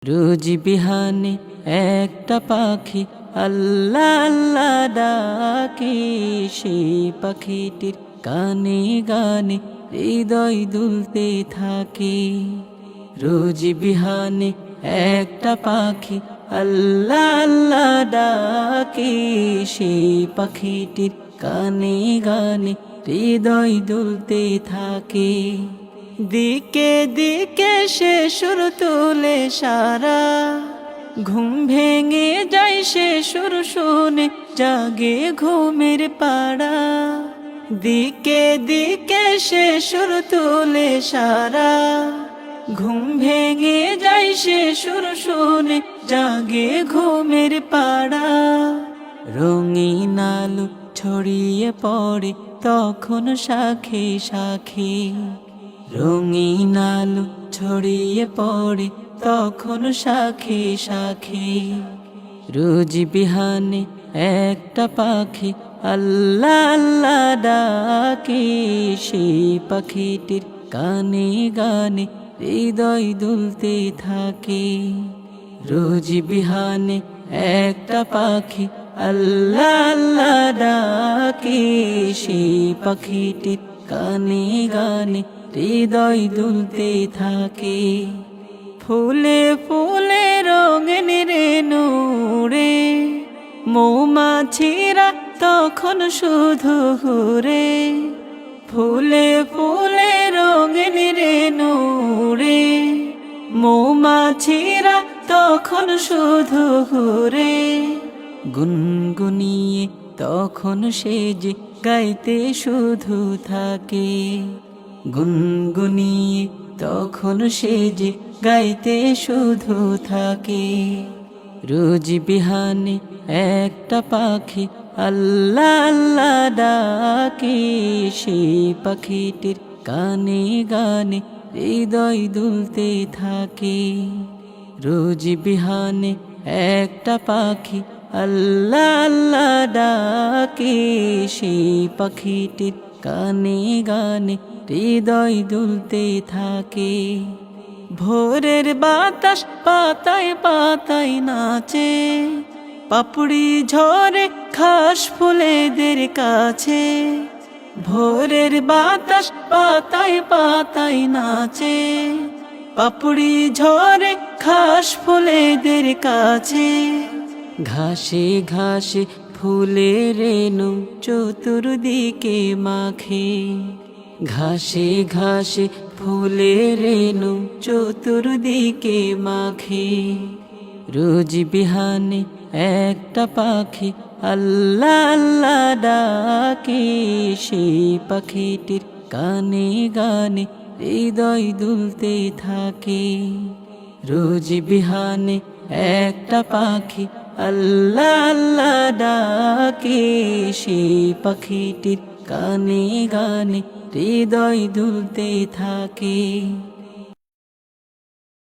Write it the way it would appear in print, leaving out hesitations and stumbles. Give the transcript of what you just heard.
রোজ বিহানে একটা পাখি আল্লাহ আল্লাহ ডাকে, সেই পাখিটির গানে গানে হৃদয় দুলতে থাকে। রোজ বিহানে একটা পাখি আল্লাহ আল্লাহ ডাকে, সেই পাখিটির গানে গানে হৃদয় দুলতে থাকে। দিকে দিকে সে সুর তুলে সারা, ঘুম ভেঙে যায় সে সুর শুনে জাগে ঘুমের পাড়া। দিকে দিকে সে সুর তুলে সারা, ঘুম ভেঙে যায় সে সুর শুনে জাগে ঘুমের পাড়া। রঙিন আলো ছড়িয়ে পড়ে তখন শাখে শাখে, রঙিন আলো ছড়িয়ে পড়ে তখন শাখে শাখে। রোজ বিহানে একটা পাখি আল্লাহ আল্লাহ ডাকে, সেই পাখিটির গানে গানে হৃদয় দুলতে থাকে। রোজ বিহানে একটা পাখি আল্লাহ আল্লাহ ডাকে, সেই পাখিটির গানে গানে হৃদয় দুলতে থাকে। ফুলে ফুলে রঙিন রেণু উড়ে, মৌমাছিরা তখন শুধু ঘুরে। ফুলে ফুলে রঙিন রেণু উড়ে, মৌমাছিরা তখন শুধু ঘুরে। গুনগুনিয়ে তখন সে যে গাইতে শুধু থাকে, গুনগুনিয়ে তখন সে যে গাইতে শুধু থাকে। রোজ বিহানে একটা পাখি আল্লাহ আল্লাহ ডাকে, সেই পাখিটির গানে গানে হৃদয় দুলতে থাকে। রোজ বিহানে একটা পাখি আল্লাহ আল্লাহ ডাকে, সেই পাখিটির গানে গানে হৃদয় দুলতে থাকে। ভোরের বাতাস পাতায় পাতায় নাচে, পাপড়ি ঝরে ঘাস ফুলেদের কাছে। ভোরের বাতাস পাতায় পাতায় নাচে, পাপড়ি ঝরে ঘাস ফুলেদের কাছে। ঘাসে ঘাসে ফুলের রেণু চতুর্দিকে মাখে, ঘাসে ঘাসে ফুলের রেণু চতুর্দিকে মাখে। রোজ বিহানে একটা পাখি আল্লাহ আল্লাহ ডাকে, সেই পাখিটির গানে গানে হৃদয় দুলতে থাকে। রোজ বিহানে একটা পাখি আল্লাহ আল্লাহ ডাকে, সেই পাখিটির গানে গানে হৃদয় দুলতে থাকে।